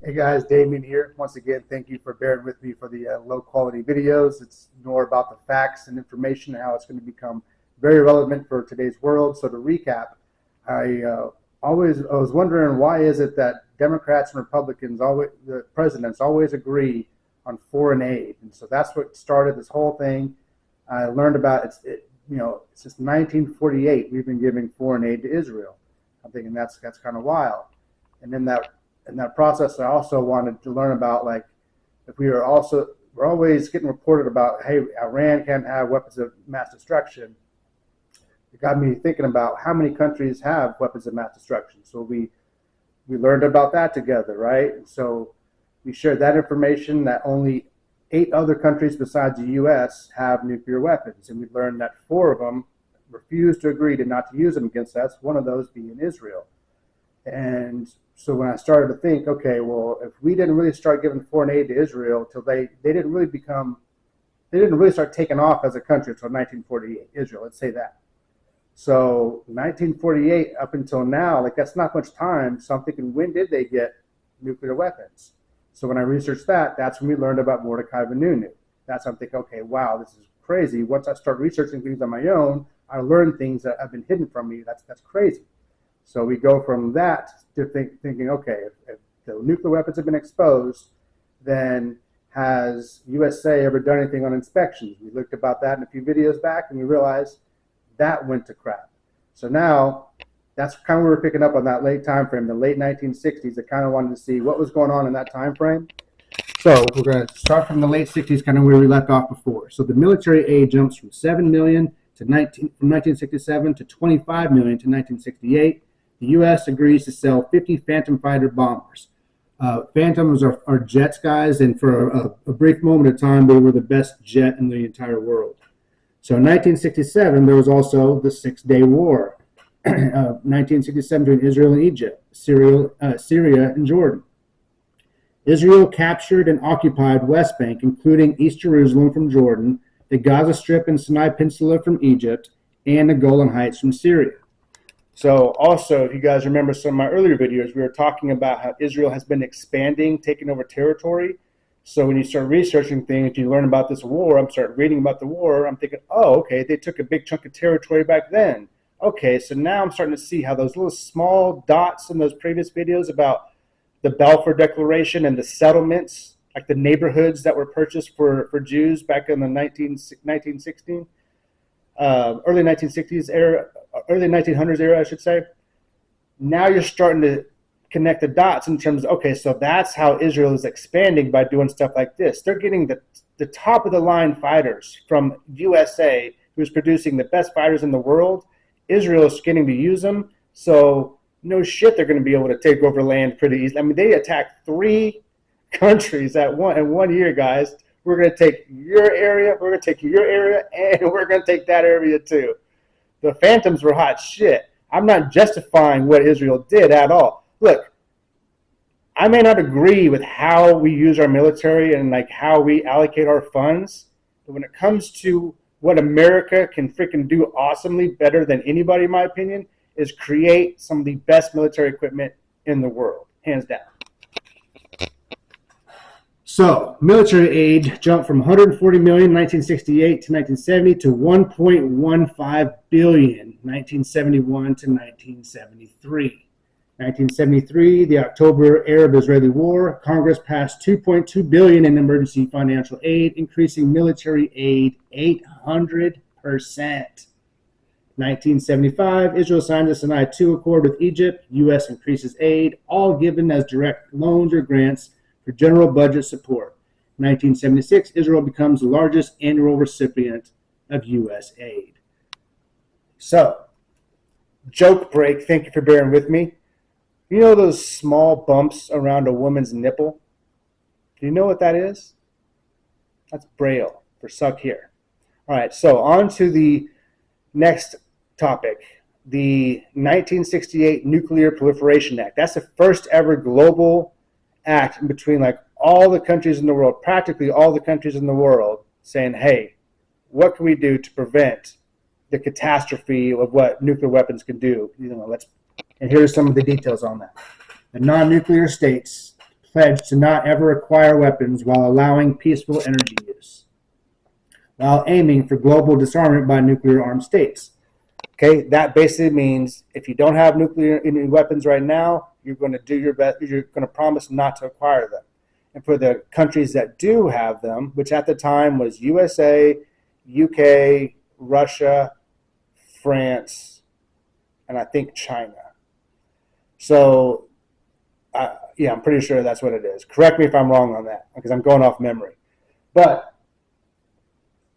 Hey guys, Damien here. Once again, thank you for bearing with me for the low quality videos. It's more about the facts and information, how it's going to become very relevant for today's world. So to recap, I was wondering, why is it that Democrats and Republicans, always, the presidents always agree on foreign aid? And so that's what started this whole thing. I learned about since 1948 we've been giving foreign aid to Israel. I'm thinking that's kind of wild. And then in that process, I also wanted to learn about, like, if we're always getting reported about, hey, Iran can't have weapons of mass destruction. It got me thinking about how many countries have weapons of mass destruction. So we learned about that together, right? And so we shared that information, that only 8 other countries besides the U.S. have nuclear weapons, and we learned that 4 of them refused to agree not to use them against us. One of those being Israel. And so when I started to think, okay, well, if we didn't really start giving foreign aid to Israel till they didn't really start taking off as a country until 1948, Israel, let's say that. So 1948 up until now, like, that's not much time. So I'm thinking, when did they get nuclear weapons? So when I researched that, that's when we learned about Mordecai Vanunu. That's when I'm thinking, okay, wow, this is crazy. Once I start researching things on my own, I learn things that have been hidden from me. That's crazy. So we go from that to thinking, okay, if the nuclear weapons have been exposed, then has USA ever done anything on inspections? We looked about that in a few videos back, and we realized that went to crap. So now that's kind of where we're picking up on that late time frame, the late 1960s. I kind of wanted to see what was going on in that time frame. So we're going to start from the late 60s, kind of where we left off before. So the military aid jumps from 7 million from 1967 to 25 million to 1968. The U.S. agrees to sell 50 Phantom fighter bombers. Phantoms are jets, guys, and for a brief moment of time, they were the best jet in the entire world. So in 1967, there was also the Six-Day War. 1967 between Israel and Egypt, Syria and Jordan. Israel captured and occupied West Bank, including East Jerusalem from Jordan, the Gaza Strip and Sinai Peninsula from Egypt, and the Golan Heights from Syria. So also, if you guys remember some of my earlier videos, we were talking about how Israel has been expanding, taking over territory. So when you start researching things, you learn about this war, I'm starting reading about the war, I'm thinking, oh, okay, they took a big chunk of territory back then. Okay, so now I'm starting to see how those little small dots in those previous videos about the Balfour Declaration and the settlements, like the neighborhoods that were purchased for Jews back in the 1960s, early 1960s era, early 1900s era, I should say. Now you're starting to connect the dots in terms of, okay, so that's how Israel is expanding by doing stuff like this. They're getting the top of the line fighters from USA, who's producing the best fighters in the world. Israel is getting to use them, so no shit, they're going to be able to take over land pretty easily. I mean, they attacked 3 countries in 1 year, guys. We're going to take your area, we're going to take your area, and we're going to take that area too. The Phantoms were hot shit. I'm not justifying what Israel did at all. Look, I may not agree with how we use our military and like how we allocate our funds, but when it comes to what America can freaking do awesomely, better than anybody, in my opinion, is create some of the best military equipment in the world, hands down. So military aid jumped from 140 million in 1968 to 1970 to 1.15 billion 1971 to 1973. 1973, the October Arab-Israeli War, Congress passed $2.2 billion in emergency financial aid, increasing military aid 800%. 1975, Israel signed the Sinai II Accord with Egypt. U.S. increases aid, all given as direct loans or grants for general budget support. 1976, Israel becomes the largest annual recipient of U.S. aid. So, joke break, thank you for bearing with me. You know those small bumps around a woman's nipple? Do you know what that is? That's Braille for suck here. All right, so on to the next topic, the 1968 Nuclear Proliferation Act. That's the first ever global act between like all the countries in the world, practically all the countries in the world, saying, hey, what can we do to prevent the catastrophe of what nuclear weapons can do? And here's some of the details on that. The non-nuclear states pledged to not ever acquire weapons while allowing peaceful energy use, while aiming for global disarmament by nuclear armed states. Okay, that basically means if you don't have nuclear weapons right now, you're going to do your best. You're going to promise not to acquire them. And for the countries that do have them, which at the time was USA, UK, Russia, France, and I think China. So, yeah, I'm pretty sure that's what it is. Correct me if I'm wrong on that, because I'm going off memory. But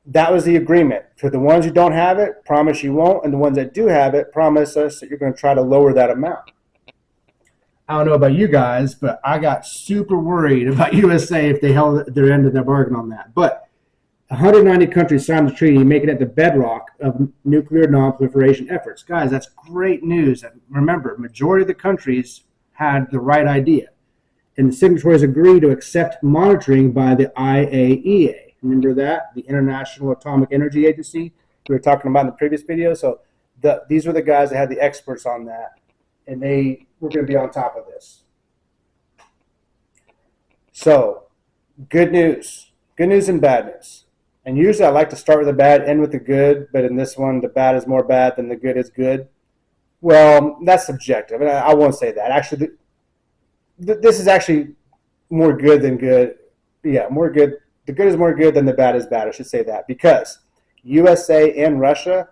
that was the agreement. For the ones who don't have it, promise you won't. And the ones that do have it, promise us that you're going to try to lower that amount. I don't know about you guys, but I got super worried about USA if they held their end of their bargain on that. But 190 countries signed the treaty, making it the bedrock of nuclear non-proliferation efforts. Guys, that's great news. Remember, majority of the countries had the right idea. And the signatories agreed to accept monitoring by the IAEA. Remember that? The International Atomic Energy Agency we were talking about in the previous video. So these were the guys that had the experts on that, and they were going to be on top of this. So, good news. Good news and bad news. And usually I like to start with the bad, end with the good, but in this one, the bad is more bad than the good is good. Well, that's subjective, and I won't say that. Actually, this is actually more good than good. Yeah, more good. The good is more good than the bad is bad. I should say that, because USA and Russia,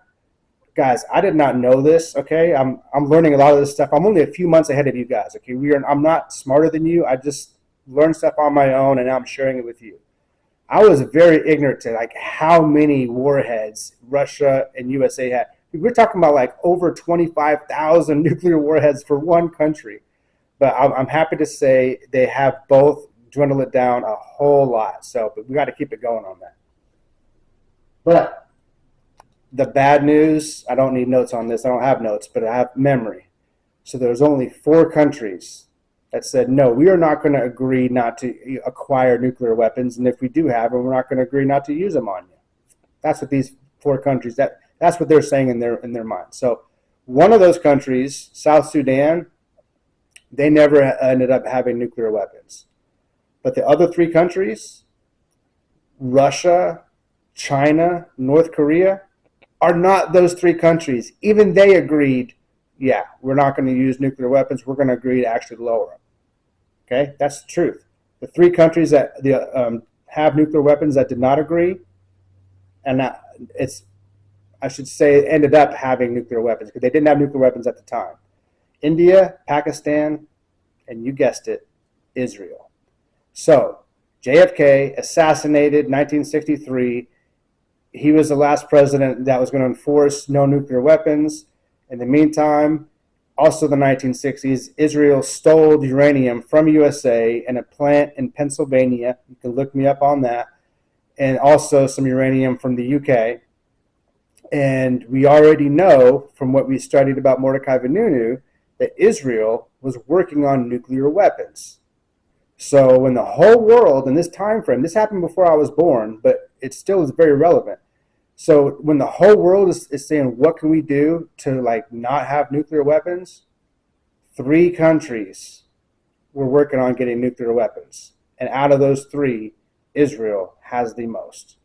guys, I did not know this. Okay, I'm learning a lot of this stuff. I'm only a few months ahead of you guys. Okay, I'm not smarter than you. I just learned stuff on my own, and now I'm sharing it with you. I was very ignorant to like how many warheads Russia and USA had. We're talking about like over 25,000 nuclear warheads for one country. But I'm happy to say they have both dwindled it down a whole lot. So, but we got to keep it going on that. But the bad news, I don't need notes on this. I don't have notes, but I have memory. So there's only 4 countries that said, no, we are not going to agree not to acquire nuclear weapons. And if we do have them, we're not going to agree not to use them on you. That's what these 4 countries, that's what they're saying in their mind. So one of those countries, South Sudan, they never ended up having nuclear weapons. But the other 3 countries, Russia, China, North Korea, are not those 3 countries. Even they agreed, yeah, we're not going to use nuclear weapons. We're going to agree to actually lower them. Okay, that's the truth. The 3 countries that have nuclear weapons that did not agree, and I should say, ended up having nuclear weapons because they didn't have nuclear weapons at the time. India, Pakistan, and you guessed it, Israel. So, JFK, assassinated 1963. He was the last president that was going to enforce no nuclear weapons. In the meantime, also the 1960s, Israel stole uranium from USA in a plant in Pennsylvania. You can look me up on that. And also some uranium from the UK. And we already know from what we studied about Mordecai Vanunu that Israel was working on nuclear weapons. So when the whole world in this time frame, this happened before I was born, but it still is very relevant. So when the whole world is saying, what can we do to like not have nuclear weapons? 3 countries were working on getting nuclear weapons. And out of those 3, Israel has the most.